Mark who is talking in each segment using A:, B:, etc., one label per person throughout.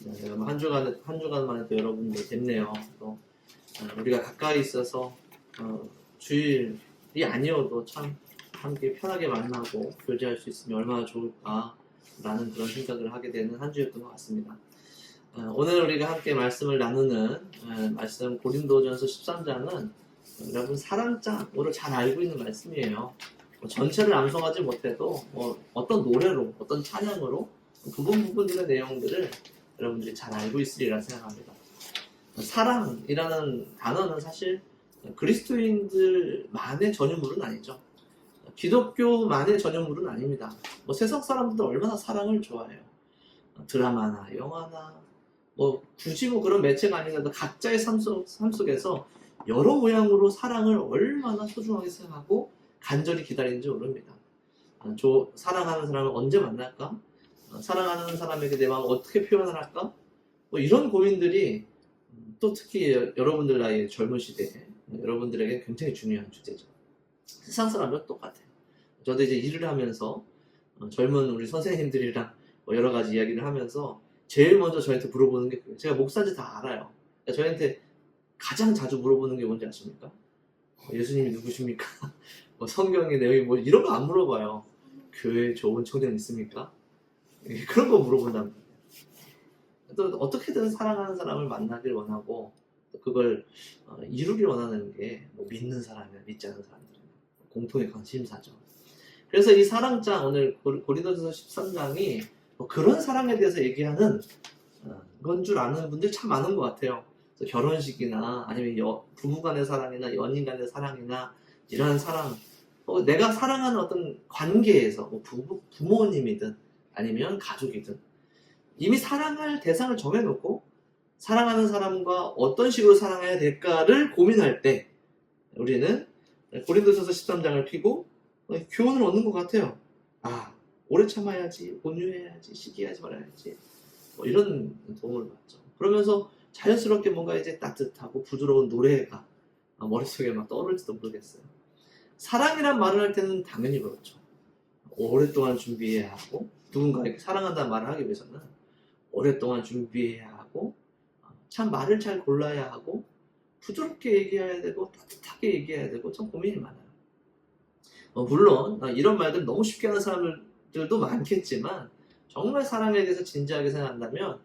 A: 한 주간 만에 또 여러분들 뵙네요. 또 우리가 가까이 있어서 주일이 아니어도 참 함께 편하게 만나고 교제할 수 있으면 얼마나 좋을까라는 그런 생각을 하게 되는 한 주였던 것 같습니다. 오늘 우리가 함께 말씀을 나누는 말씀 고린도전서 13장은 여러분 사랑장으로 잘 알고 있는 말씀이에요. 전체를 암송하지 못해도 어떤 노래로 어떤 찬양으로 부분들의 내용들을 여러분들이 잘 알고 있으리라 생각합니다. 사랑이라는 단어는 사실 그리스도인들만의 전유물은 아니죠. 기독교만의 전유물은 아닙니다. 세상 사람들도 얼마나 사랑을 좋아해요. 드라마나 영화나 굳이 그런 매체가 아니라도 각자의 삶 속에서 여러 모양으로 사랑을 얼마나 소중하게 생각하고 간절히 기다리는지 모릅니다. 사랑하는 사람을 언제 만날까? 사랑하는 사람에게 내 마음을 어떻게 표현을 할까? 이런 고민들이 또 특히 여러분들 나이의 젊은 시대에 여러분들에게 굉장히 중요한 주제죠. 세상 사람들은 똑같아요. 저도 이제 일을 하면서 젊은 우리 선생님들이랑 여러 가지 이야기를 하면서 제일 먼저 저한테 물어보는 게 그래요. 제가 목사인지 다 알아요. 저한테 가장 자주 물어보는 게 뭔지 아십니까? 예수님이 누구십니까? 성경의 내용이 이런 거 안 물어봐요. 교회에 좋은 청년 있습니까? 그런 거 물어본답니다. 또 어떻게든 사랑하는 사람을 만나길 원하고 그걸 이루길 원하는 게 믿는 사람이나 믿지 않는 사람들은 공통의 관심사죠. 그래서 이 사랑장 오늘 고린도전서 13장이 그런 사랑에 대해서 얘기하는 건 줄 아는 분들 참 많은 것 같아요. 결혼식이나 아니면 부부 간의 사랑이나 연인 간의 사랑이나 이런 사랑, 내가 사랑하는 어떤 관계에서 부모님이든 아니면 가족이든 이미 사랑할 대상을 정해놓고 사랑하는 사람과 어떤 식으로 사랑해야 될까를 고민할 때 우리는 고린도전서 13장을 펴고 교훈을 얻는 것 같아요. 오래 참아야지, 온유해야지, 시기하지 말아야지 이런 도움을 받죠. 그러면서 자연스럽게 뭔가 이제 따뜻하고 부드러운 노래가 머릿속에 막 떠오를지도 모르겠어요. 사랑이란 말을 할 때는 당연히 그렇죠. 오랫동안 준비해야 하고 누군가에게 사랑한다는 말을 하기 위해서는 오랫동안 준비해야 하고 참 말을 잘 골라야 하고 부드럽게 얘기해야 되고 따뜻하게 얘기해야 되고 참 고민이 많아요. 물론 이런 말들 너무 쉽게 하는 사람들도 많겠지만 정말 사랑에 대해서 진지하게 생각한다면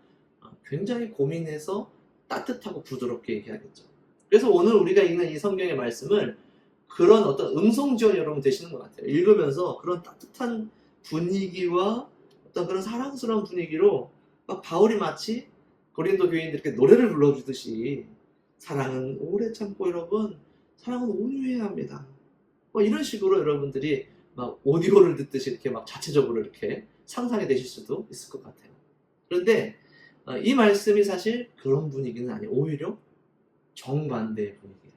A: 굉장히 고민해서 따뜻하고 부드럽게 얘기하겠죠. 그래서 오늘 우리가 읽는 이 성경의 말씀을 그런 어떤 음성지원 여러분 되시는 것 같아요. 읽으면서 그런 따뜻한 분위기와 어떤 그런 사랑스러운 분위기로 바울이 마치 고린도 교인들께 노래를 불러주듯이 사랑은 오래 참고 여러분, 사랑은 온유해야 합니다. 이런 식으로 여러분들이 오디오를 듣듯이 이렇게 자체적으로 이렇게 상상이 되실 수도 있을 것 같아요. 그런데 이 말씀이 사실 그런 분위기는 아니에요. 오히려 정반대의 분위기예요.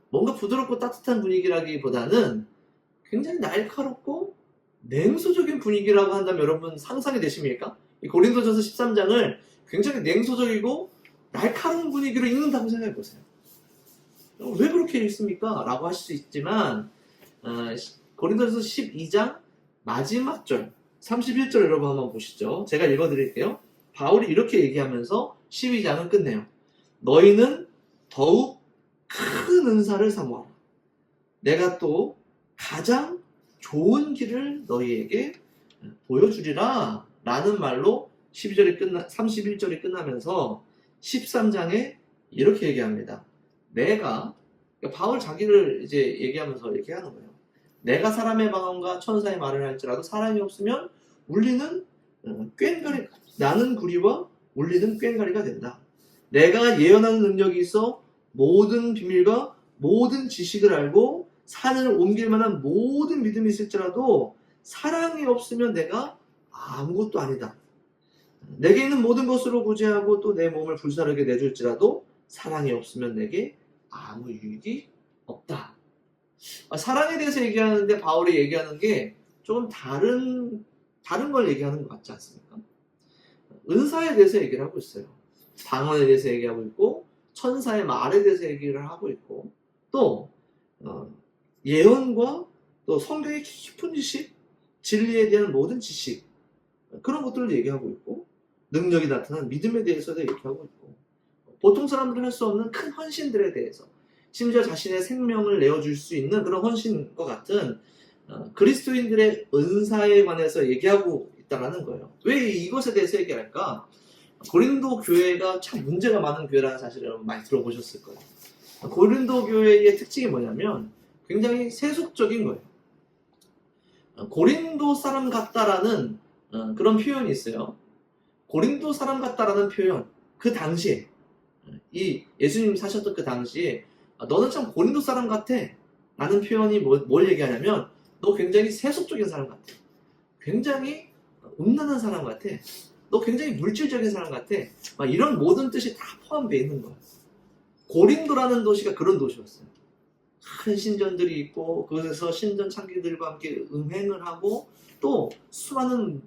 A: 뭔가 부드럽고 따뜻한 분위기라기보다는 굉장히 날카롭고 냉소적인 분위기라고 한다면 여러분 상상이 되십니까? 이 고린도전서 13장을 굉장히 냉소적이고 날카로운 분위기로 읽는다고 생각해 보세요. 왜 그렇게 읽습니까? 라고 하실 수 있지만 고린도전서 12장 마지막 절 31절 여러분 한번 보시죠. 제가 읽어드릴게요. 바울이 이렇게 얘기하면서 12장을 끝내요. 너희는 더욱 큰 은사를 사모하라. 내가 또 가장 좋은 길을 너희에게 보여주리라 라는 말로 31절이 끝나면서 13장에 이렇게 얘기합니다. 그러니까 바울 자기를 이제 얘기하면서 이렇게 하는 거예요. 내가 사람의 방언과 천사의 말을 할지라도 사람이 없으면 울리는 꽹과리, 나는 구리와 울리는 꽹과리가 된다. 내가 예언하는 능력이 있어 모든 비밀과 모든 지식을 알고 산을 옮길 만한 모든 믿음이 있을지라도 사랑이 없으면 내가 아무것도 아니다. 내게 있는 모든 것으로 구제하고 또 내 몸을 불사르게 내줄지라도 사랑이 없으면 내게 아무 유익이 없다. 사랑에 대해서 얘기하는데 바울이 얘기하는 게 조금 다른 걸 얘기하는 것 같지 않습니까? 은사에 대해서 얘기를 하고 있어요. 방언에 대해서 얘기하고 있고 천사의 말에 대해서 얘기를 하고 있고 또 예언과 또 성경의 깊은 지식, 진리에 대한 모든 지식 그런 것들을 얘기하고 있고 능력이 나타난 믿음에 대해서도 얘기하고 있고, 보통 사람들은 할 수 없는 큰 헌신들에 대해서, 심지어 자신의 생명을 내어줄 수 있는 그런 헌신과 같은 그리스도인들의 은사에 관해서 얘기하고 있다는 거예요. 왜 이것에 대해서 얘기할까? 고린도 교회가 참 문제가 많은 교회라는 사실을 여러분 많이 들어보셨을 거예요. 고린도 교회의 특징이 뭐냐면 굉장히 세속적인 거예요. 고린도 사람 같다라는 그런 표현이 있어요. 고린도 사람 같다라는 표현, 그 당시에 이 예수님 사셨던 그 당시에 너는 참 고린도 사람 같아 라는 표현이 뭘 얘기하냐면 너 굉장히 세속적인 사람 같아, 굉장히 음란한 사람 같아, 너 굉장히 물질적인 사람 같아, 막 이런 모든 뜻이 다 포함되어 있는 거야. 고린도라는 도시가 그런 도시였어요. 큰 신전들이 있고 그곳에서 신전 창기들과 함께 음행을 하고 또 수많은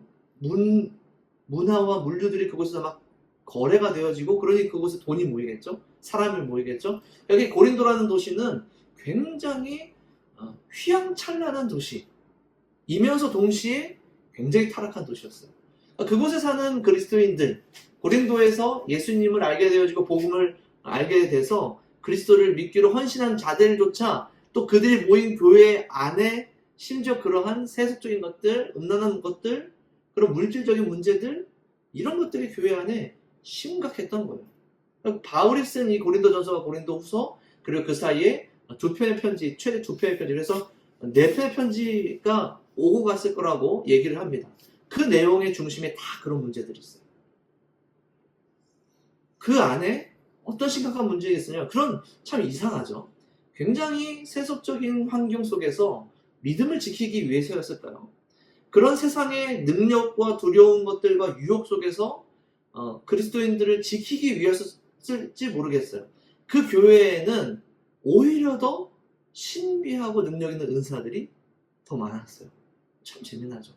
A: 문화와 물류들이 그곳에서 막 거래가 되어지고, 그러니 그곳에 돈이 모이겠죠, 사람이 모이겠죠. 여기 고린도라는 도시는 굉장히 휘황찬란한 도시이면서 동시에 굉장히 타락한 도시였어요. 그곳에 사는 그리스도인들, 고린도에서 예수님을 알게 되어지고 복음을 알게 돼서 그리스도를 믿기로 헌신한 자들조차 또 그들이 모인 교회 안에 심지어 그러한 세속적인 것들, 음란한 것들, 그런 물질적인 문제들, 이런 것들이 교회 안에 심각했던 거예요. 바울이 쓴 이 고린도전서와 고린도후서, 그리고 그 사이에 두 편의 편지, 최대 두 편의 편지, 그래서 네 편의 편지가 오고 갔을 거라고 얘기를 합니다. 그 내용의 중심에 다 그런 문제들이 있어요. 그 안에 어떤 심각한 문제가 있으냐, 그런 참 이상하죠. 굉장히 세속적인 환경 속에서 믿음을 지키기 위해서였을까요? 그런 세상의 능력과 두려운 것들과 유혹 속에서 그리스도인들을 지키기 위해서였을지 모르겠어요. 그 교회에는 오히려 더 신비하고 능력 있는 은사들이 더 많았어요. 참 재미나죠.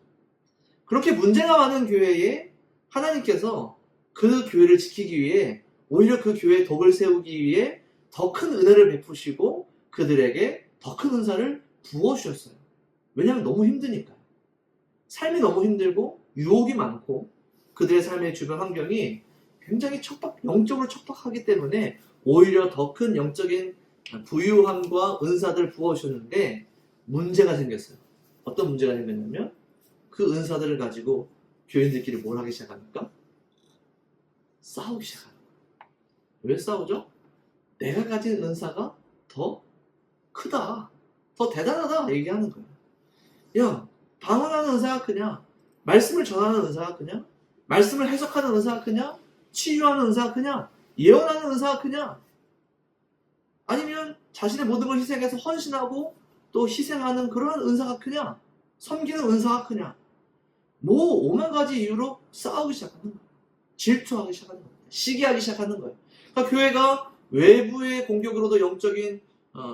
A: 그렇게 문제가 많은 교회에 하나님께서 그 교회를 지키기 위해 오히려 그 교회의 덕을 세우기 위해 더 큰 은혜를 베푸시고 그들에게 더 큰 은사를 부어주셨어요. 왜냐하면 너무 힘드니까요. 삶이 너무 힘들고 유혹이 많고 그들의 삶의 주변 환경이 굉장히 영적으로 척박하기 때문에 오히려 더 큰 영적인 부유함과 은사들을 부어주셨는데 문제가 생겼어요. 어떤 문제가 생겼냐면 그 은사들을 가지고 교인들끼리 뭘 하기 시작합니까? 싸우기 시작합니다. 왜 싸우죠? 내가 가진 은사가 더 크다, 더 대단하다 얘기하는 거예요. 야, 방언하는 은사가 크냐? 말씀을 전하는 은사가 크냐? 말씀을 해석하는 은사가 크냐? 치유하는 은사가 크냐? 예언하는 은사가 크냐? 아니면 자신의 모든 걸 희생해서 헌신하고 또 희생하는 그런 은사가 크냐? 섬기는 은사가 크냐? 뭐 오만 가지 이유로 싸우기 시작하는 거예요. 질투하기 시작하는 거예요. 시기하기 시작하는 거예요. 그러니까 교회가 외부의 공격으로도 영적인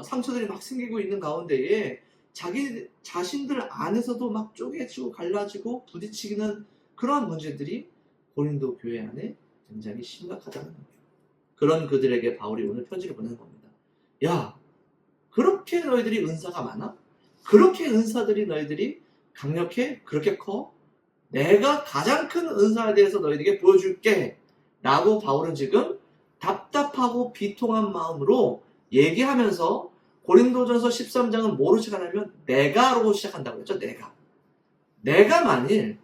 A: 상처들이 막 생기고 있는 가운데에 자신들 안에서도 막 쪼개지고 갈라지고 부딪히는 그러한 문제들이 고린도 교회 안에 굉장히 심각하다는 거예요. 그런 그들에게 바울이 오늘 편지를 보내는 겁니다. 야, 그렇게 너희들이 은사가 많아? 그렇게 은사들이 너희들이 강력해? 그렇게 커? 내가 가장 큰 은사에 대해서 너희들에게 보여줄게 라고 바울은 지금 답답하고 비통한 마음으로 얘기하면서 고린도전서 13장은 뭐로 시작하냐면 내가로 시작한다고 했죠. 내가 만일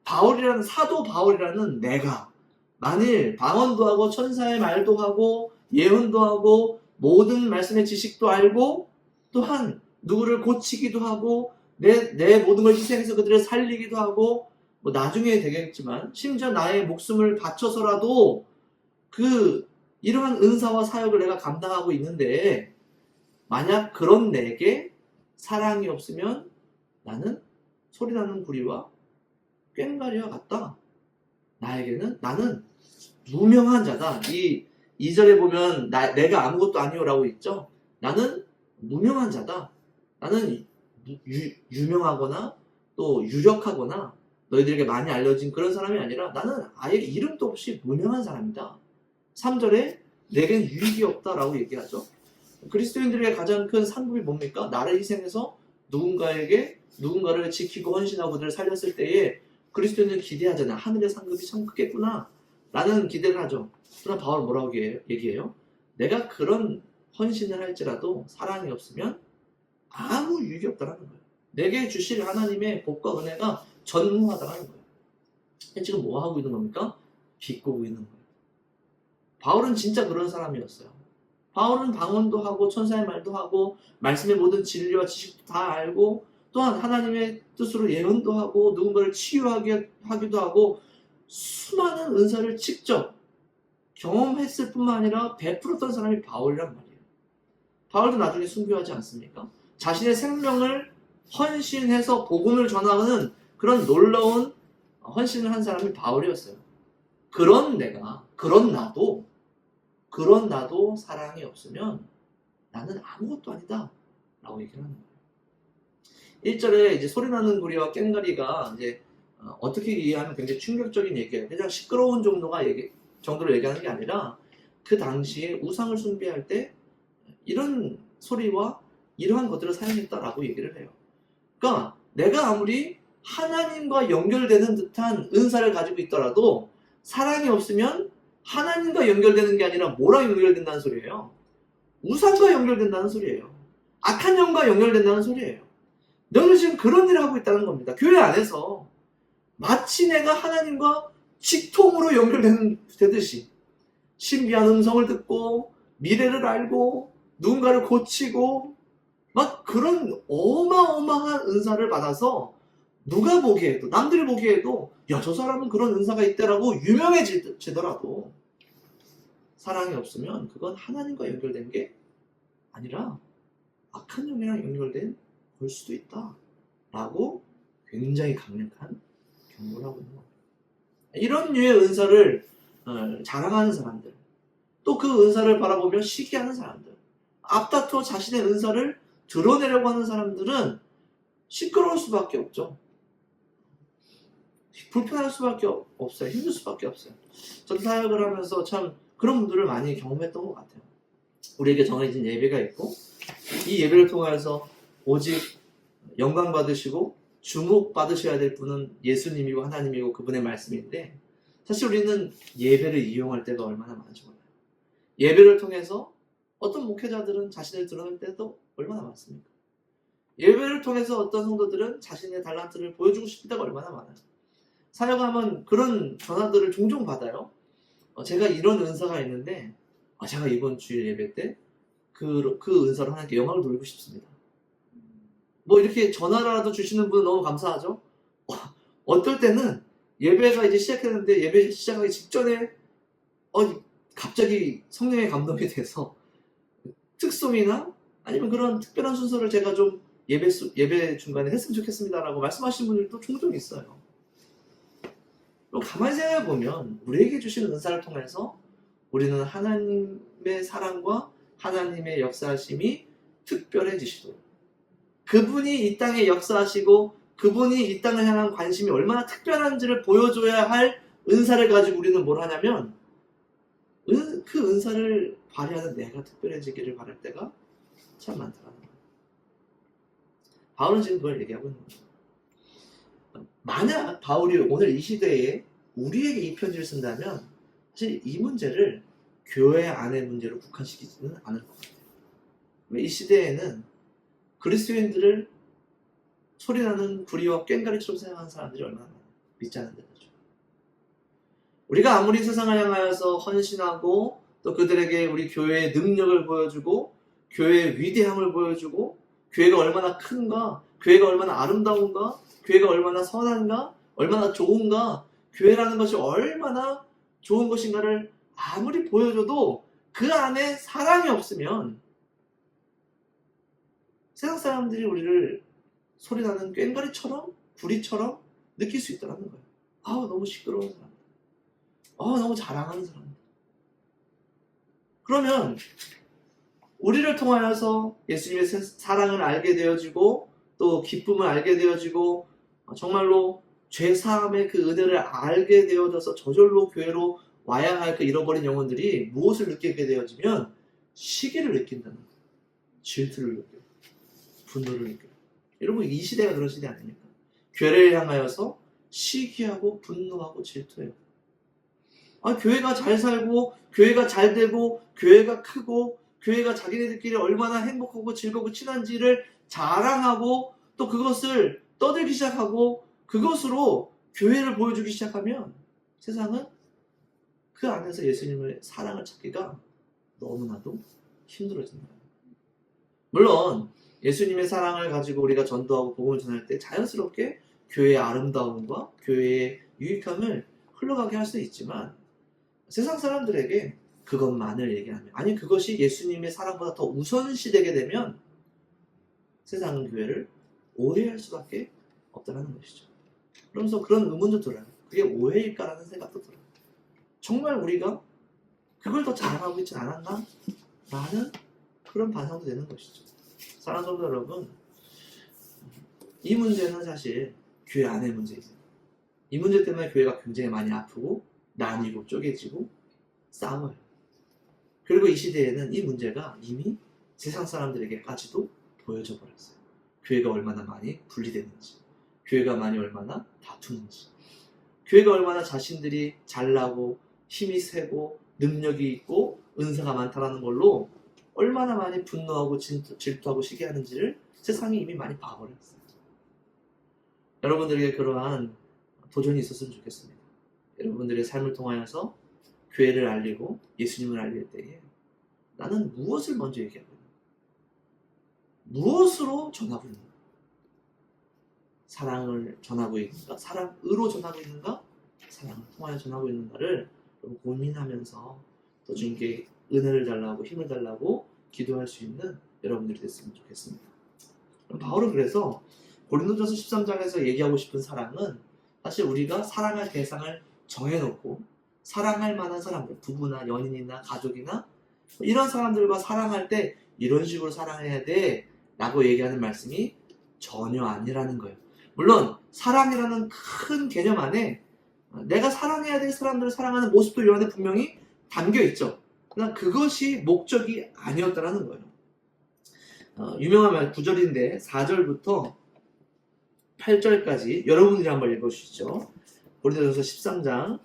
A: 바울이라는 사도 바울이라는 내가 만일 방언도 하고 천사의 말도 하고 예언도 하고 모든 말씀의 지식도 알고 또한 누구를 고치기도 하고 내 모든 걸 희생해서 그들을 살리기도 하고 뭐 나중에 되겠지만 심지어 나의 목숨을 바쳐서라도 이러한 은사와 사역을 내가 감당하고 있는데 만약 그런 내게 사랑이 없으면 나는 소리나는 구리와 꽹과리와 같다. 나는 무명한 자다. 이 2절에 보면 내가 아무것도 아니오라고 있죠. 나는 무명한 자다. 나는 유명하거나 또 유력하거나 너희들에게 많이 알려진 그런 사람이 아니라 나는 아예 이름도 없이 무명한 사람이다. 3절에 내겐 유익이 없다라고 얘기하죠. 그리스도인들에게 가장 큰 상급이 뭡니까? 나를 희생해서 누군가를 지키고 헌신하고 그들을 살렸을 때에 그리스도인은 기대하잖아요. 하늘의 상급이 참 크겠구나 라는 기대를 하죠. 그러나 바울은 뭐라고 얘기해요? 내가 그런 헌신을 할지라도 사랑이 없으면 아무 유익이 없다라는 거예요. 내게 주실 하나님의 복과 은혜가 전무하다라는 거예요. 지금 뭐 하고 있는 겁니까? 비꼬고 있는 거예요. 바울은 진짜 그런 사람이었어요. 바울은 방언도 하고 천사의 말도 하고 말씀의 모든 진리와 지식도 다 알고 또한 하나님의 뜻으로 예언도 하고 누군가를 치유하기도 하고 수많은 은사를 직접 경험했을 뿐만 아니라 베풀었던 사람이 바울이란 말이에요. 바울도 나중에 순교하지 않습니까? 자신의 생명을 헌신해서 복음을 전하는 그런 놀라운 헌신을 한 사람이 바울이었어요. 그런 나도 사랑이 없으면 나는 아무것도 아니다 라고 얘기를 하는 거예요. 1절에 이제 소리나는 구리와 꽹과리가 이제 어떻게 이해하면 굉장히 충격적인 얘기예요. 그냥 시끄러운 정도로 얘기하는 게 아니라 그 당시에 우상을 숭배할 때 이런 소리와 이러한 것들을 사용했다라고 얘기를 해요. 그러니까 내가 아무리 하나님과 연결되는 듯한 은사를 가지고 있더라도 사랑이 없으면 하나님과 연결되는 게 아니라 뭐랑 연결된다는 소리예요? 우상과 연결된다는 소리예요. 악한 영과 연결된다는 소리예요. 너는 지금 그런 일을 하고 있다는 겁니다. 교회 안에서 마치 내가 하나님과 직통으로 연결되듯이 신비한 음성을 듣고 미래를 알고 누군가를 고치고 막 그런 어마어마한 은사를 받아서 누가 보기에도 남들이 보기에도 야, 저 사람은 그런 은사가 있다라고 유명해지더라도 사랑이 없으면 그건 하나님과 연결된 게 아니라 악한 영이랑 연결된 걸 수도 있다 라고 굉장히 강력한 경고를 하고 있는 겁니다. 이런 류의 은사를 자랑하는 사람들, 또 그 은사를 바라보며 시기하는 사람들, 앞다투어 자신의 은사를 드러내려고 하는 사람들은 시끄러울 수밖에 없죠. 불편할 수밖에 없어요. 힘들 수밖에 없어요. 저도 사역을 하면서 참 그런 분들을 많이 경험했던 것 같아요. 우리에게 정해진 예배가 있고 이 예배를 통해서 오직 영광 받으시고 주목 받으셔야 될 분은 예수님이고 하나님이고 그분의 말씀인데 사실 우리는 예배를 이용할 때가 얼마나 많은지 몰라요. 예배를 통해서 어떤 목회자들은 자신을 드러낼 때도 얼마나 많습니까? 예배를 통해서 어떤 성도들은 자신의 달란트를 보여주고 싶을 때가 얼마나 많아요. 사역하면 그런 전화들을 종종 받아요. 제가 이런 은사가 있는데 제가 이번 주일 예배 때 그 은사로 하나님께 영광을 돌리고 싶습니다. 뭐 이렇게 전화라도 주시는 분은 너무 감사하죠. 어떨 때는 예배가 이제 시작했는데 예배 시작하기 직전에 갑자기 성령의 감동이 돼서 특송이나 아니면 그런 특별한 순서를 제가 좀 예배 중간에 했으면 좋겠습니다라고 말씀하시는 분들도 종종 있어요. 가만히 생각해 보면 우리에게 주시는 은사를 통해서 우리는 하나님의 사랑과 하나님의 역사하심이 특별해지시도록 그분이 이 땅에 역사하시고 그분이 이 땅을 향한 관심이 얼마나 특별한지를 보여줘야 할 은사를 가지고 우리는 뭘 하냐면 그 은사를 발휘하는 내가 특별해지기를 바랄 때가 참 많더라고요. 바울은 지금 그걸 얘기하고 있는 거죠. 만약 바울이 오늘 이 시대에 우리에게 이 편지를 쓴다면 사실 이 문제를 교회 안의 문제로 국한시키지는 않을 것 같아요. 이 시대에는 그리스도인들을 소리나는 구리와 꽹과리처럼 생각하는 사람들이 얼마나 많아요. 믿지 않는 데죠. 우리가 아무리 세상을 향하여서 헌신하고 또 그들에게 우리 교회의 능력을 보여주고 교회의 위대함을 보여주고 교회가 얼마나 큰가, 교회가 얼마나 아름다운가, 교회가 얼마나 선한가, 얼마나 좋은가, 교회라는 것이 얼마나 좋은 것인가를 아무리 보여줘도 그 안에 사랑이 없으면 세상 사람들이 우리를 소리나는 꽹과리처럼 구리처럼 느낄 수 있다는 거예요. 너무 시끄러운 사람들, 너무 자랑하는 사람들. 그러면 우리를 통하여서 예수님의 사랑을 알게 되어지고 또 기쁨을 알게 되어지고 정말로 죄사함의 그 은혜를 알게 되어져서 저절로 교회로 와야 할 그 잃어버린 영혼들이 무엇을 느끼게 되어지면 시기를 느낀다는 거예요. 질투를 느껴요. 분노를 느껴요. 여러분 이 시대가 그런 시대 아닙니까? 교회를 향하여서 시기하고 분노하고 질투해요. 교회가 잘 살고 교회가 잘 되고 교회가 크고 교회가 자기네들끼리 얼마나 행복하고 즐겁고 친한지를 자랑하고 또 그것을 떠들기 시작하고 그것으로 교회를 보여주기 시작하면 세상은 그 안에서 예수님의 사랑을 찾기가 너무나도 힘들어진다. 물론 예수님의 사랑을 가지고 우리가 전도하고 복음을 전할 때 자연스럽게 교회의 아름다움과 교회의 유익함을 흘러가게 할 수 있지만 세상 사람들에게 그것만을 얘기하면 아니 그것이 예수님의 사랑보다 더 우선시되게 되면 세상은 교회를 오해할 수밖에 없다는 것이죠. 그러면서 그런 의문도 들어요. 그게 오해일까라는 생각도 들어요. 정말 우리가 그걸 더 잘하고 있지 않았나? 라는 그런 반성도 되는 것이죠. 사랑하는 성도 여러분, 이 문제는 사실 교회 안의 문제입니다. 이 문제 때문에 교회가 굉장히 많이 아프고 나뉘고 쪼개지고 싸워요. 그리고 이 시대에는 이 문제가 이미 세상 사람들에게까지도 보여져 버렸어요. 교회가 얼마나 많이 분리되는지, 교회가 많이 얼마나 다투는지, 교회가 얼마나 자신들이 잘나고 힘이 세고 능력이 있고 은사가 많다라는 걸로 얼마나 많이 분노하고 질투하고 시기하는지를 세상이 이미 많이 봐버렸어요. 여러분들에게 그러한 도전이 있었으면 좋겠습니다. 여러분들의 삶을 통하여서 교회를 알리고 예수님을 알릴 때에 나는 무엇을 먼저 얘기하고 있는가? 무엇으로 전하고 있는가? 사랑을 전하고 있는가? 사랑으로 전하고 있는가? 사랑을 통하여 전하고 있는가를 고민하면서 또 주님께 은혜를 달라고 힘을 달라고 기도할 수 있는 여러분들이 됐으면 좋겠습니다. 바울은 그래서 고린도전서 13장에서 얘기하고 싶은 사랑은 사실 우리가 사랑할 대상을 정해놓고 사랑할 만한 사람들, 부부나 연인이나 가족이나 이런 사람들과 사랑할 때 이런 식으로 사랑해야 돼 라고 얘기하는 말씀이 전혀 아니라는 거예요. 물론 사랑이라는 큰 개념 안에 내가 사랑해야 될 사람들을 사랑하는 모습도 이 안에 분명히 담겨 있죠. 그러나 그것이 목적이 아니었다는 거예요. 유명한 구절인데 4절부터 8절까지 여러분들이 한번 읽어주시죠. 고린도전서 13장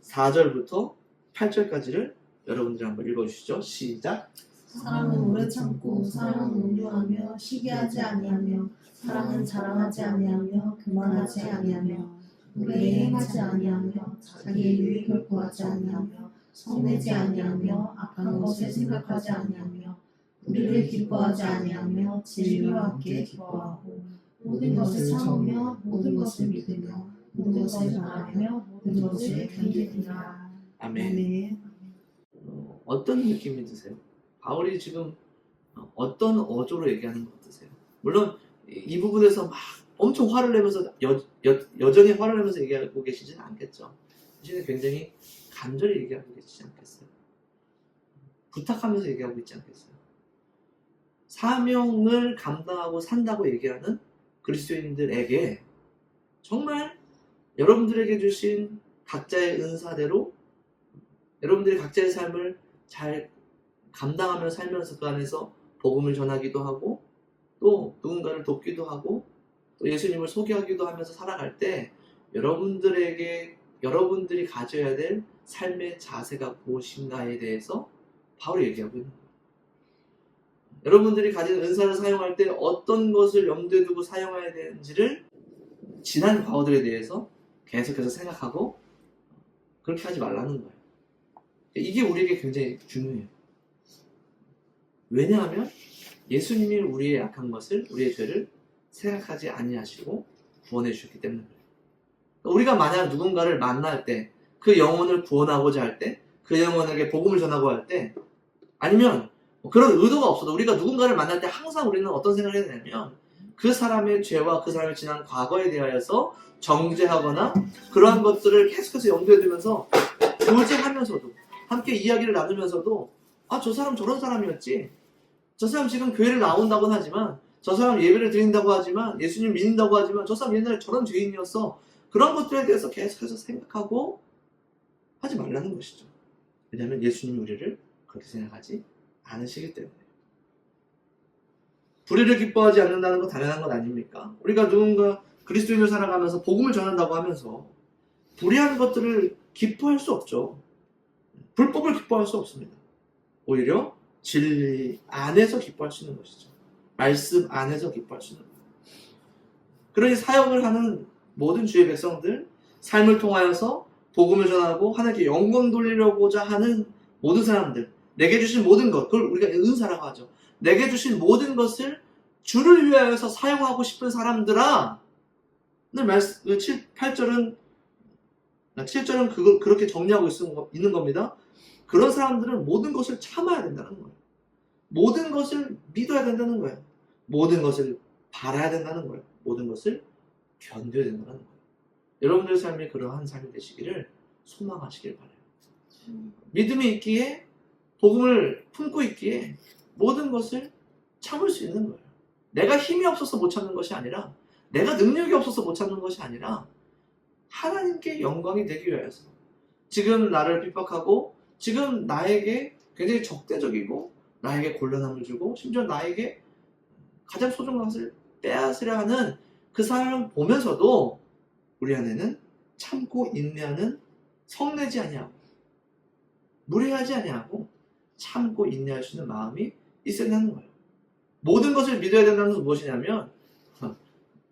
A: 4절부터 8절까지를 여러분들이 한번 읽어주시죠. 시작.
B: 사랑은 오래 참고 사랑은 온유하며 시기하지 아니하며 사랑은 자랑하지 아니하며 교만하지 아니하며 의에 행하지 아니하며 자기의 유익을 구하지 아니하며 성내지 아니하며 악한 것을 생각하지 아니하며 우리를 기뻐하지 아니하며 진리와 함께 기뻐하고 모든 것을 참으며 모든 것을 믿으며 모든 것을 바라며 모든 것을 견디느니라.
A: 아멘. 어떤 느낌이 드세요? 바울이 지금 어떤 어조로 얘기하는 것 같으세요? 물론 이 부분에서 막 엄청 화를 내면서 여전히 화를 내면서 얘기하고 계시지는 않겠죠. 사실은 굉장히 간절히 얘기하고 계시지 않겠어요? 부탁하면서 얘기하고 있지 않겠어요? 사명을 감당하고 산다고 얘기하는 그리스도인들에게 정말 여러분들에게 주신 각자의 은사대로 여러분들이 각자의 삶을 잘 감당하며 살면서 그 안에서 복음을 전하기도 하고 또 누군가를 돕기도 하고 또 예수님을 소개하기도 하면서 살아갈 때 여러분들이 가져야 될 삶의 자세가 무엇인가에 대해서 바울이 얘기하고 있는 거예요. 여러분들이 가진 은사를 사용할 때 어떤 것을 염두에 두고 사용해야 되는지를 지난 과거들에 대해서 계속해서 생각하고 그렇게 하지 말라는 거예요. 이게 우리에게 굉장히 중요해요. 왜냐하면 예수님이 우리의 약한 것을, 우리의 죄를 생각하지 아니하시고 구원해 주셨기 때문에 그래요. 우리가 만약 누군가를 만날 때, 그 영혼을 구원하고자 할 때, 그 영혼에게 복음을 전하고 할 때, 아니면 그런 의도가 없어도 우리가 누군가를 만날 때 항상 우리는 어떤 생각을 해야 되냐면 그 사람의 죄와 그 사람의 지난 과거에 대하여서 정죄하거나 그러한 것들을 계속해서 염두에 두면서 교제하면서도 함께 이야기를 나누면서도 저 사람 저런 사람이었지, 저 사람 지금 교회를 나온다고는 하지만, 저 사람 예배를 드린다고 하지만, 예수님 믿는다고 하지만 저 사람 옛날에 저런 죄인이었어, 그런 것들에 대해서 계속해서 생각하고 하지 말라는 것이죠. 왜냐하면 예수님이 우리를 그렇게 생각하지 않으시기 때문에. 불의를 기뻐하지 않는다는 건 당연한 건 아닙니까? 우리가 누군가 그리스도인으로 살아가면서 복음을 전한다고 하면서 불의한 것들을 기뻐할 수 없죠. 불법을 기뻐할 수 없습니다. 오히려 진리 안에서 기뻐할 수 있는 것이죠. 말씀 안에서 기뻐할 수 있는 것. 그러니 사역을 하는 모든 주의 백성들, 삶을 통하여서 복음을 전하고 하나님께 영광 돌리려고자 하는 모든 사람들, 내게 주신 모든 것, 그걸 우리가 은사라고 하죠. 내게 주신 모든 것을 주를 위하여서 사용하고 싶은 사람들아, 오늘 8절은 그렇게 정리하고 있는 겁니다. 그런 사람들은 모든 것을 참아야 된다는 거예요. 모든 것을 믿어야 된다는 거예요. 모든 것을 바라야 된다는 거예요. 모든 것을 견뎌야 된다는 거예요. 여러분들의 삶이 그러한 삶이 되시기를 소망하시길 바라요. 믿음이 있기에, 복음을 품고 있기에 모든 것을 참을 수 있는 거예요. 내가 힘이 없어서 못 참는 것이 아니라, 내가 능력이 없어서 못 참는 것이 아니라 하나님께 영광이 되기 위해서, 지금 나를 핍박하고 지금 나에게 굉장히 적대적이고 나에게 곤란함을 주고 심지어 나에게 가장 소중한 것을 빼앗으려 하는 그 사람을 보면서도 우리 안에는 참고 인내하는, 성내지 아니하고 무례하지 아니하고 참고 인내할 수 있는 마음이 있어야 하는 거예요. 모든 것을 믿어야 된다는 것은 무엇이냐면,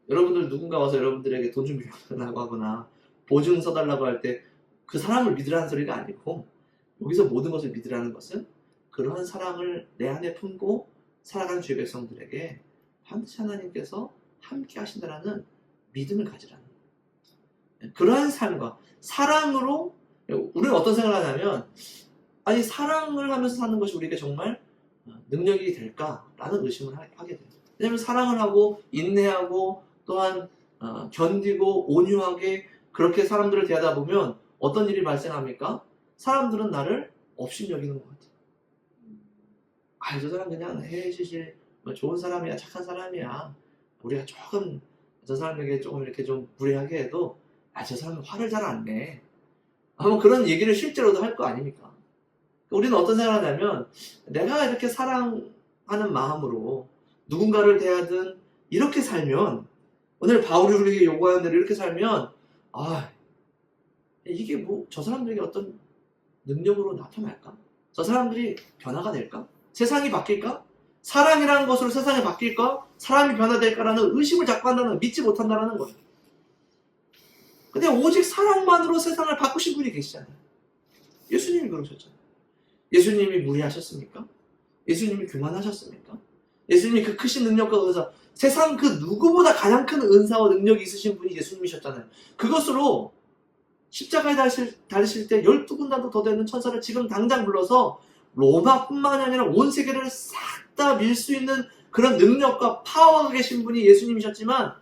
A: 여러분들 누군가 와서 여러분들에게 돈 좀 빌려달라고 하거나 보증 서달라고 할 때 그 사람을 믿으라는 소리가 아니고, 여기서 모든 것을 믿으라는 것은 그러한 사랑을 내 안에 품고 살아가는 주의 백성들에게 반드시 하나님께서 함께 하신다라는 믿음을 가지라는 거예요. 그러한 삶과 사랑으로, 우리는 어떤 생각을 하냐면, 아니 사랑을 하면서 사는 것이 우리에게 정말 능력이 될까라는 의심을 하게 돼요. 왜냐하면 사랑을 하고 인내하고 또한 견디고 온유하게 그렇게 사람들을 대하다 보면 어떤 일이 발생합니까? 사람들은 나를 업신 여기는 것 같아요. 아, 저 사람 그냥 해시실 좋은 사람이야, 착한 사람이야. 우리가 조금 저 사람에게 조금 이렇게 좀 무례하게 해도, 아, 저 사람은 화를 잘 안 내. 아마 그런 얘기를 실제로도 할 거 아닙니까? 우리는 어떤 생각을 하냐면, 내가 이렇게 사랑하는 마음으로 누군가를 대하든 이렇게 살면, 오늘 바울이 우리에게 요구하는 대로 이렇게 살면, 아, 이게 뭐 저 사람들에게 어떤 능력으로 나타날까? 저 사람들이 변화가 될까? 세상이 바뀔까? 사랑이라는 것으로 세상이 바뀔까? 사람이 변화될까라는 의심을 자꾸 한다는, 믿지 못한다는 거예요. 근데 오직 사랑만으로 세상을 바꾸신 분이 계시잖아요. 예수님이 그러셨잖아요. 예수님이 무리하셨습니까? 예수님이 교만하셨습니까? 예수님이 그 크신 능력과 은사, 세상 그 누구보다 가장 큰 은사와 능력이 있으신 분이 예수님이셨잖아요. 그것으로 십자가에 달리실 때 12군단도 더 되는 천사를 지금 당장 불러서 로마뿐만 아니라 온 세계를 싹 다 밀 수 있는 그런 능력과 파워가 계신 분이 예수님이셨지만,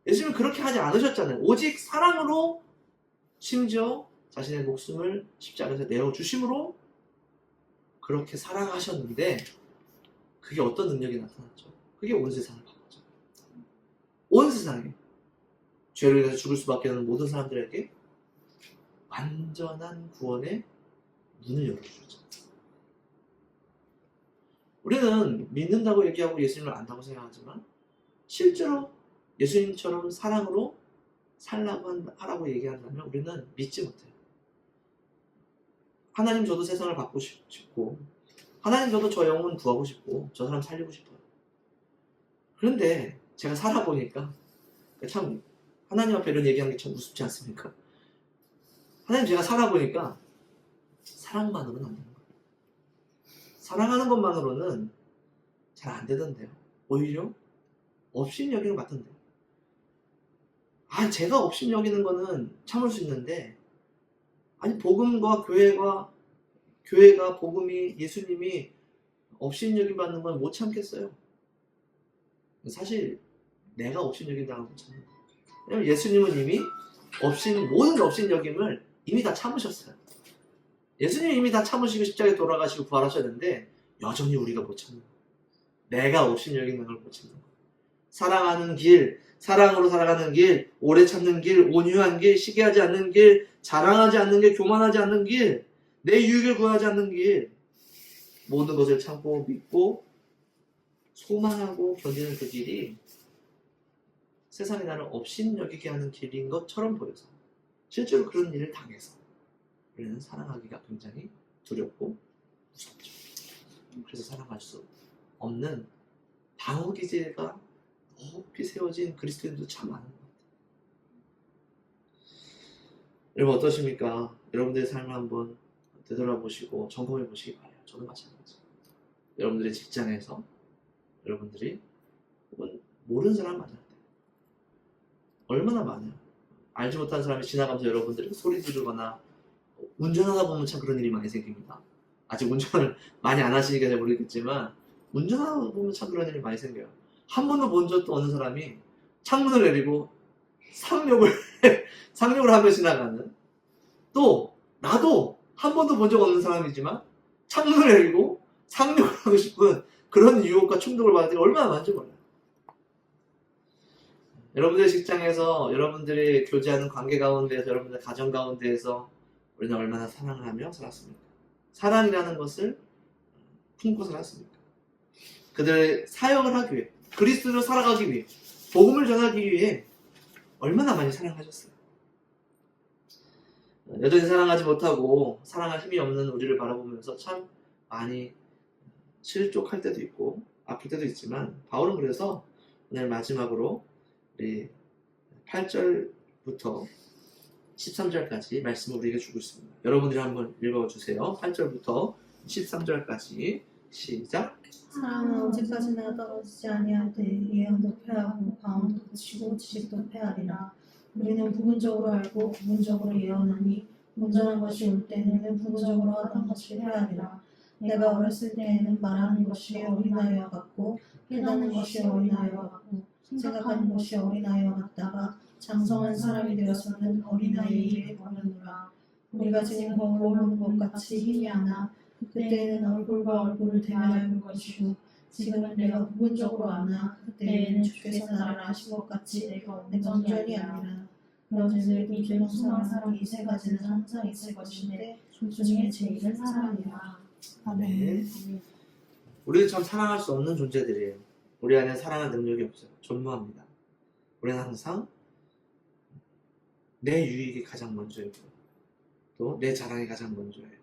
A: 예수님은 그렇게 하지 않으셨잖아요. 오직 사랑으로, 심지어 자신의 목숨을 십자가에서 내어주심으로 그렇게 사랑하셨는데, 그게 어떤 능력이 나타났죠? 그게 온 세상을 바꿨죠. 온 세상에 죄로 인해서 죽을 수밖에 없는 모든 사람들에게 완전한 구원의 문을 열어주셨죠. 우리는 믿는다고 얘기하고 예수님을 안다고 생각하지만, 실제로 예수님처럼 사랑으로 하라고 얘기한다면 우리는 믿지 못해요. 하나님, 저도 세상을 바꾸고 싶고, 하나님, 저도 저 영혼 구하고 싶고, 저 사람 살리고 싶어요. 그런데 제가 살아보니까 참, 하나님 앞에 이런 얘기하는 게 참 우습지 않습니까? 하나님, 제가 살아보니까 사랑만으로는 안 되는 거예요. 사랑하는 것만으로는 잘 안 되던데요. 오히려 업신여기는 것 같던데요. 아, 제가 업신여기는 거는 참을 수 있는데, 아니 복음과 교회가 복음이, 예수님이 업신여김 받는 건 못 참겠어요. 사실 내가 업신여김 당하고 못 참는 거예요. 왜냐면 예수님은 이미 모든 업신여김을 이미 다 참으셨어요. 예수님이 이미 다 참으시고 십자가에 돌아가시고 부활하셨는데 여전히 우리가 못 참는 거예요. 내가 업신여김 걸 못 참는 거예요. 사랑하는 길, 사랑으로 살아가는 길, 오래 참는 길, 온유한 길, 시기하지 않는 길, 자랑하지 않는 길, 교만하지 않는 길, 내 유익을 구하지 않는 길, 모든 것을 참고 믿고 소망하고 견디는 그 길이 세상이 나를 업신여기게 하는 길인 것처럼 보여서 실제로 그런 일을 당해서 우리는 사랑하기가 굉장히 두렵고 무섭죠. 그래서 사랑할 수 없는 방어기제가 높이 세워진 그리스도인도 참 많은 것 같아요. 여러분 어떠십니까? 여러분들의 삶을 한번 되돌아보시고 점검해 보시기 바라요. 저도 마찬가지예요. 여러분들의 직장에서 여러분들이 혹은 모르는 사람 만날 때 얼마나 많아요. 알지 못한 사람이 지나가면서 여러분들이 소리 지르거나 운전하다 보면 참 그런 일이 많이 생깁니다. 아직 운전을 많이 안 하시니까 잘 모르겠지만 운전하다 보면 참 그런 일이 많이 생겨요. 한 번도 본 적도 없는 사람이 창문을 내리고 상륙을 상륙을 하며 지나가는, 또 나도 한 번도 본 적 없는 사람이지만 창문을 내리고 상륙을 하고 싶은 그런 유혹과 충동을 받을 때가 얼마나 많은지 몰라요. 여러분들의 직장에서, 여러분들이 교제하는 관계 가운데에서, 여러분들의 가정 가운데에서 우리는 얼마나 사랑을 하며 살았습니까? 사랑이라는 것을 품고 살았습니까? 그들의 사역을 하기 위해, 그리스도를 살아가기 위해, 복음을 전하기 위해 얼마나 많이 사랑하셨어요. 여전히 사랑하지 못하고 사랑할 힘이 없는 우리를 바라보면서 참 많이 실족할 때도 있고 아플 때도 있지만, 바울은 그래서 오늘 마지막으로 우리 8절부터 13절까지 말씀을 우리에게 주고 있습니다. 여러분들이 한번 읽어주세요. 8절부터 13절까지 시작.
B: 사랑은 언제까지나 떨어지지 아니하되 예언도 패하고 방언도 그치고 지식도 패하리라. 우리는 부분적으로 알고 부분적으로 예언하니 온전한 것이 올 때는 부분적으로 하던 것이 패하리라. 내가 어렸을 때에는 말하는 것이 어린아이와 같고 깨닫는 것이 어린아이와 같고 생각하는 것이 어린아이와 같다가 장성한 사람이 되어서는 어린아이의 일에 버렸노라. 우리가 지금 거울로 보는 것 같이 희미하나 그때에는 얼굴과 얼굴을 대면하여 볼 것이고 지금은 내가 부분적으로 아나 그때에는 주께서 나를 아신 것 같이 내가 온전히 아니라. 그런즉 이 비명수망 사랑이 이 세 가지는 항상 있을 것인데 그 중에 제일은 사랑이라.
A: 아멘. 우리는 참 사랑할 수 없는 존재들이에요. 우리 안에 사랑할 능력이 없어요. 전무합니다. 우리는 항상 내 유익이 가장 먼저이고 또 내 자랑이 가장 먼저예요.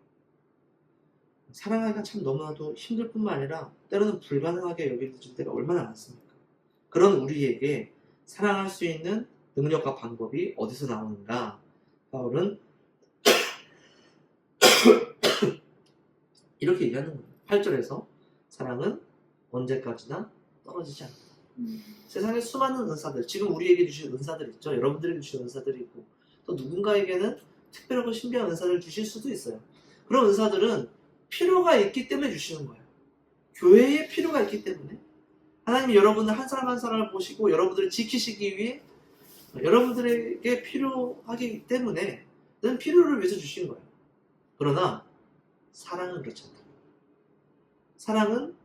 A: 사랑하기가 참 너무나도 힘들 뿐만 아니라 때로는 불가능하게 여겨질 때가 얼마나 많습니까? 그런 우리에게 사랑할 수 있는 능력과 방법이 어디서 나오는가? 바울은 이렇게 얘기하는 거예요. 8절에서 사랑은 언제까지나 떨어지지 않는다. 세상에 수많은 은사들, 지금 우리에게 주신 은사들 있죠. 여러분들에게 주신 은사들이 있고 또 누군가에게는 특별하고 신비한 은사를 주실 수도 있어요. 그런 은사들은 필요가 있기 때문에 주시는 거예요. 교회에 필요가 있기 때문에 하나님이 여러분들 한 사람 한 사람을 보시고 여러분들을 지키시기 위해 여러분들에게 필요하기 때문에 는 필요를 위해서 주신 거예요. 그러나 사랑은 그렇지 않다. 사랑은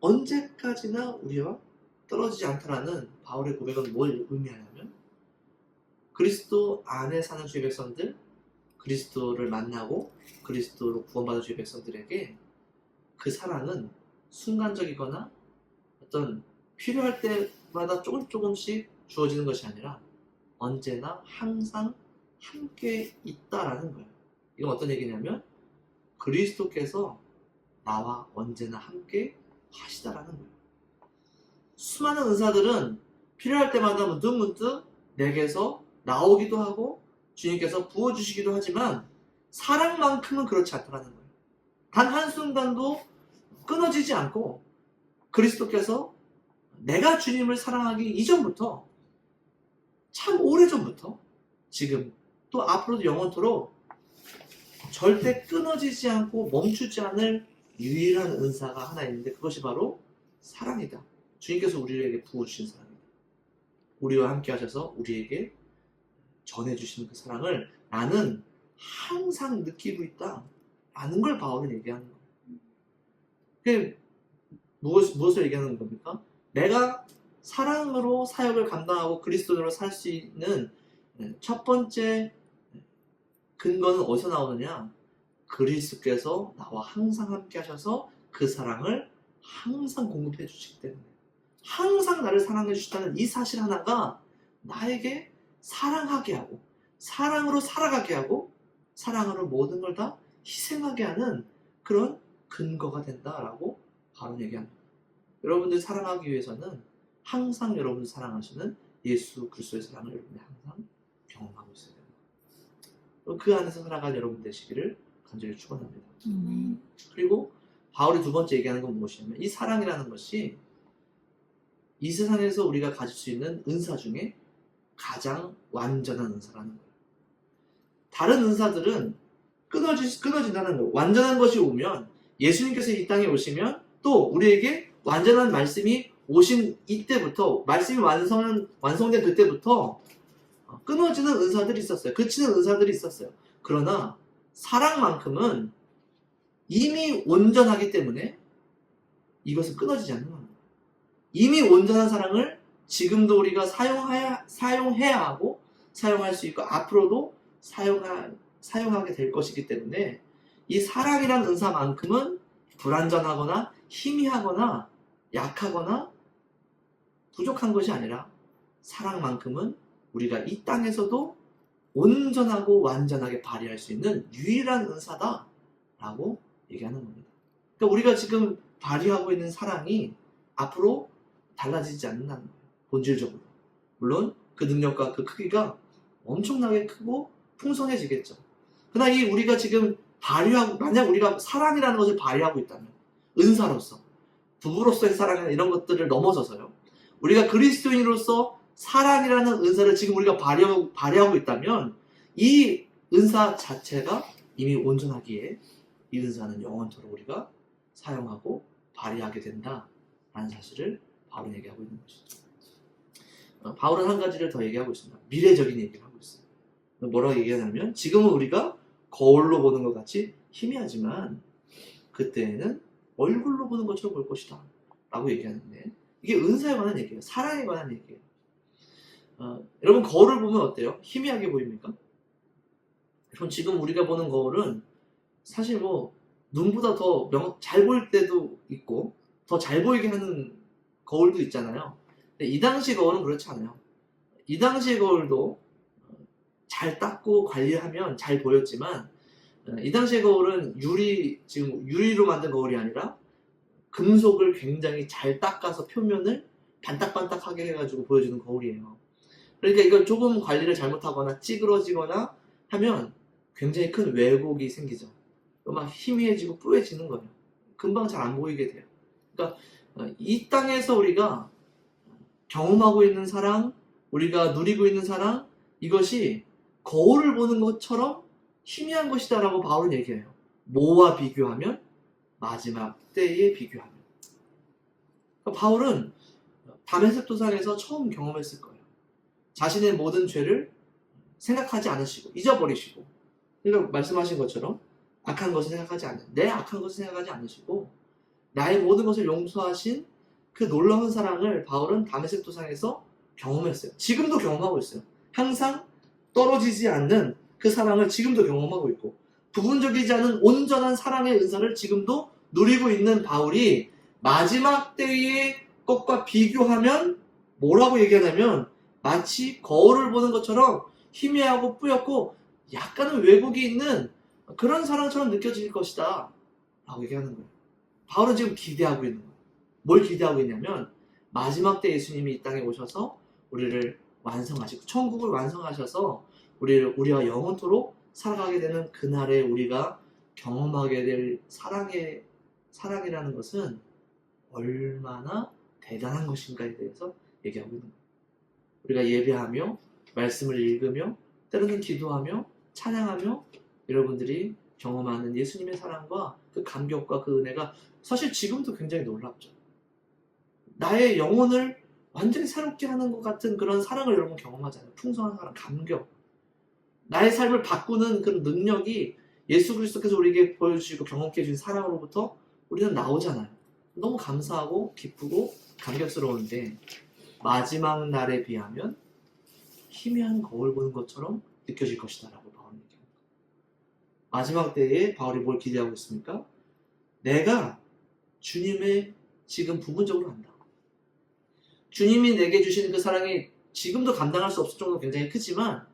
A: 언제까지나 우리와 떨어지지 않다라는 바울의 고백은 뭘 의미하냐면, 그리스도 안에 사는 주의 백성들, 그리스도를 만나고 그리스도로 구원받은 주의 백성들에게 그 사랑은 순간적이거나 어떤 필요할 때마다 조금씩 주어지는 것이 아니라 언제나 항상 함께 있다라는 거예요. 이건 어떤 얘기냐면 그리스도께서 나와 언제나 함께 하시다라는 거예요. 수많은 은사들은 필요할 때마다 문득문득 내게서 나오기도 하고 주님께서 부어주시기도 하지만 사랑만큼은 그렇지 않다는 거예요. 단 한순간도 끊어지지 않고 그리스도께서 내가 주님을 사랑하기 이전부터, 참 오래전부터, 지금 또 앞으로도 영원토록 절대 끊어지지 않고 멈추지 않을 유일한 은사가 하나 있는데 그것이 바로 사랑이다. 주님께서 우리에게 부어주신 사랑이다. 우리와 함께 하셔서 우리에게 전해주시는 그 사랑을 나는 항상 느끼고 있다 라는 걸 바울은 얘기하는 거예요. 그게 무엇을 얘기하는 겁니까? 내가 사랑으로 사역을 감당하고 그리스도로 살 수 있는 첫 번째 근거는 어디서 나오느냐? 그리스도께서 나와 항상 함께 하셔서 그 사랑을 항상 공급해 주시기 때문에. 항상 나를 사랑해 주신다는 이 사실 하나가 나에게 사랑하게 하고 사랑으로 살아가게 하고 사랑으로 모든 걸 다 희생하게 하는 그런 근거가 된다라고 바로 얘기합니다. 여러분들 사랑하기 위해서는 항상 여러분을 사랑하시는 예수 그리스도의 사랑을 여러분이 항상 경험하고 있어야 됩니다. 그 안에서 살아가는 여러분 되시기를 간절히 축원합니다. 그리고 바울이 두 번째 얘기하는 건 무엇이냐면 이 사랑이라는 것이 이 세상에서 우리가 가질 수 있는 은사 중에 가장 완전한 은사라는 거예요. 다른 은사들은 끊어진다는 거예요. 완전한 것이 오면 예수님께서 이 땅에 오시면 또 우리에게 완전한 말씀이 오신 이때부터 말씀이 완성된 그때부터 끊어지는 은사들이 있었어요. 그치는 은사들이 있었어요. 그러나 사랑만큼은 이미 온전하기 때문에 이것은 끊어지지 않는 겁니다. 이미 온전한 사랑을 지금도 우리가 사용해야 하고 사용할 수 있고 앞으로도 사용하게 될 것이기 때문에 이 사랑이란 은사만큼은 불완전하거나 희미하거나 약하거나 부족한 것이 아니라 사랑만큼은 우리가 이 땅에서도 온전하고 완전하게 발휘할 수 있는 유일한 은사다라고 얘기하는 겁니다. 그러니까 우리가 지금 발휘하고 있는 사랑이 앞으로 달라지지 않는다는 거예요. 본질적으로. 물론 그 능력과 그 크기가 엄청나게 크고 풍성해지겠죠. 그러나 이 우리가 지금 만약 우리가 사랑이라는 것을 발휘하고 있다면 은사로서 부부로서의 사랑이나 이런 것들을 넘어서서요. 우리가 그리스도인으로서 사랑이라는 은사를 지금 우리가 발휘하고 있다면 이 은사 자체가 이미 온전하기에 이 은사는 영원토록 우리가 사용하고 발휘하게 된다라는 사실을 바울은 얘기하고 있는 것이죠. 바울은 한 가지를 더 얘기하고 있습니다. 미래적인 얘기를 하고 있어요. 뭐라고 얘기하냐면 지금은 우리가 거울로 보는 것 같이 희미하지만 그때는 얼굴로 보는 것처럼 볼 것이다 라고 얘기하는데 이게 은사에 관한 얘기예요. 사랑에 관한 얘기예요. 여러분 거울을 보면 어때요? 희미하게 보입니까? 그럼 지금 우리가 보는 거울은 사실 뭐 눈보다 더 잘 보일 때도 있고 더 잘 보이게 하는 거울도 있잖아요. 근데 이 당시 거울은 그렇지 않아요. 이 당시 거울도 잘 닦고 관리하면 잘 보였지만 이 당시의 거울은 지금 유리로 만든 거울이 아니라 금속을 굉장히 잘 닦아서 표면을 반딱반딱하게 해가지고 보여주는 거울이에요. 그러니까 이걸 조금 관리를 잘못하거나 찌그러지거나 하면 굉장히 큰 왜곡이 생기죠. 막 희미해지고 뿌얘지는 거예요. 금방 잘 안 보이게 돼요. 그러니까 이 땅에서 우리가 경험하고 있는 사랑, 우리가 누리고 있는 사랑, 이것이 거울을 보는 것처럼 희미한 것이다 라고 바울은 얘기해요. 뭐와 비교하면? 마지막 때에 비교하면. 그러니까 바울은 다메섹 도상에서 처음 경험했을 거예요. 자신의 모든 죄를 생각하지 않으시고 잊어버리시고 그러니까 말씀하신 것처럼 악한 것을 생각하지 않는 내 악한 것을 생각하지 않으시고 나의 모든 것을 용서하신 그 놀라운 사랑을 바울은 다메섹 도상에서 경험했어요. 지금도 경험하고 있어요. 항상 떨어지지 않는 그 사랑을 지금도 경험하고 있고 부분적이지 않은 온전한 사랑의 은사를 지금도 누리고 있는 바울이 마지막 때의 것과 비교하면 뭐라고 얘기하냐면 마치 거울을 보는 것처럼 희미하고 뿌옇고 약간은 왜곡이 있는 그런 사랑처럼 느껴질 것이다 라고 얘기하는 거예요. 바울은 지금 기대하고 있는 거예요. 뭘 기대하고 있냐면 마지막 때 예수님이 이 땅에 오셔서 우리를 완성하시고 천국을 완성하셔서 우리와 영원토록 살아가게 되는 그날에 우리가 경험하게 될 사랑이라는 것은 얼마나 대단한 것인가에 대해서 얘기하고 있는 거예요. 우리가 예배하며 말씀을 읽으며 때로는 기도하며 찬양하며 여러분들이 경험하는 예수님의 사랑과 그 감격과 그 은혜가 사실 지금도 굉장히 놀랍죠. 나의 영혼을 완전히 새롭게 하는 것 같은 그런 사랑을 여러분 경험하잖아요. 풍성한 사랑, 감격. 나의 삶을 바꾸는 그런 능력이 예수 그리스도께서 우리에게 보여주시고 경험케 해주신 사랑으로부터 우리는 나오잖아요. 너무 감사하고 기쁘고 감격스러운데 마지막 날에 비하면 희미한 거울 보는 것처럼 느껴질 것이다 라고 바울은 얘기합니다. 마지막 때에 바울이 뭘 기대하고 있습니까? 내가 주님의 지금 부분적으로 안다. 주님이 내게 주시는 그 사랑이 지금도 감당할 수 없을 정도로 굉장히 크지만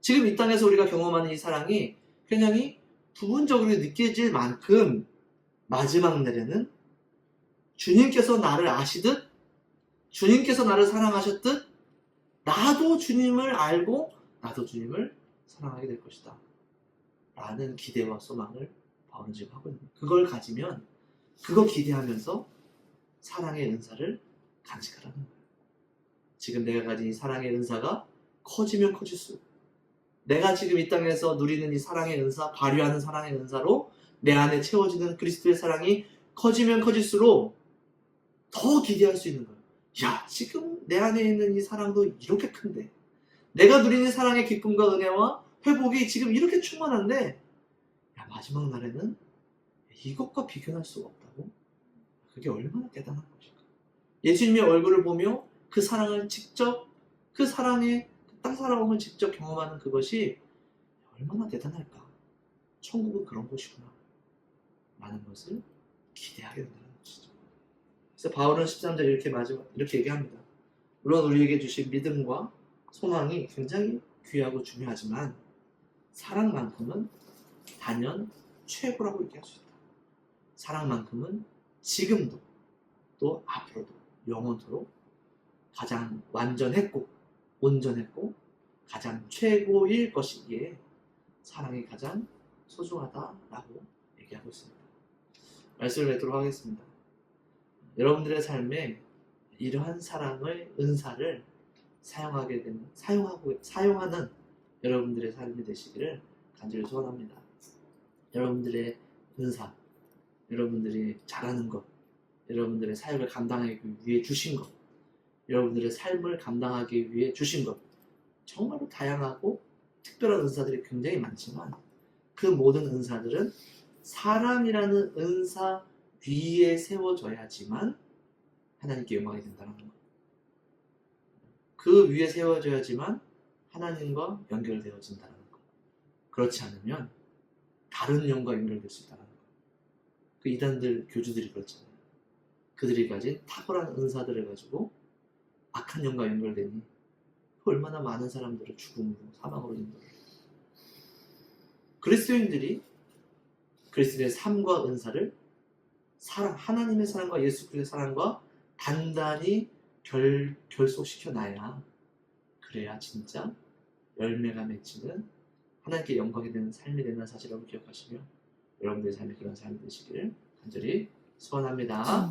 A: 지금 이 땅에서 우리가 경험하는 이 사랑이 굉장히 부분적으로 느껴질 만큼 마지막 날에는 주님께서 나를 아시듯 주님께서 나를 사랑하셨듯 나도 주님을 알고 나도 주님을 사랑하게 될 것이다 라는 기대와 소망을 바울은 지금 하고 있는 거예요. 그걸 가지면 그거 기대하면서 사랑의 은사를 간직하라는 거예요. 지금 내가 가진 이 사랑의 은사가 커지면 커질수록 내가 지금 이 땅에서 누리는 이 사랑의 은사, 발휘하는 사랑의 은사로 내 안에 채워지는 그리스도의 사랑이 커지면 커질수록 더 기대할 수 있는 거예요. 야, 지금 내 안에 있는 이 사랑도 이렇게 큰데 내가 누리는 사랑의 기쁨과 은혜와 회복이 지금 이렇게 충만한데 야, 마지막 날에는 이것과 비교할 수가 없다고? 그게 얼마나 대단한 것일까? 예수님의 얼굴을 보며 그 사랑을 직접 그 사랑의 땅사랑을 직접 경험하는 그것이 얼마나 대단할까? 천국은 그런 곳이구나 라는 것을 기대하게 된다는 것이죠. 그래서 바울은 13절 이렇게 얘기합니다. 물론 우리에게 주신 믿음과 소망이 굉장히 귀하고 중요하지만 사랑만큼은 단연 최고라고 얘기할 수 있다. 사랑만큼은 지금도 또 앞으로도 영원토록 가장 완전했고 온전했고 가장 최고일 것이기에 사랑이 가장 소중하다라고 얘기하고 있습니다. 말씀을 맺도록 하겠습니다. 여러분들의 삶에 이러한 사랑의 은사를 사용하는 여러분들의 삶이 되시기를 간절히 소원합니다. 여러분들의 은사, 여러분들이 잘하는 것, 여러분들의 사역을 감당하기 위해 주신 것, 여러분들의 삶을 감당하기 위해 주신 것, 정말로 다양하고 특별한 은사들이 굉장히 많지만 그 모든 은사들은 사랑이라는 은사 위에 세워져야지만 하나님께 영광이 된다는 것. 그 위에 세워져야지만 하나님과 연결되어진다는 것. 그렇지 않으면 다른 영과 연결될 수 있다는 것. 그 이단들 교주들이 그렇잖아요. 그들이 가진 탁월한 은사들을 가지고 악한 영과 연결되니 얼마나 많은 사람들을 죽음으로 사망으로 인도해요. 그리스도인들이 그리스도의 삶과 은사를 하나님의 사랑과 예수 그리스도의 사랑과 단단히 결속시켜 놔야 그래야 진짜 열매가 맺히는 하나님께 영광이 되는 삶이 되는 사실을 기억하시며 여러분들의 삶이 그런 삶이 되시기를 간절히 소원합니다.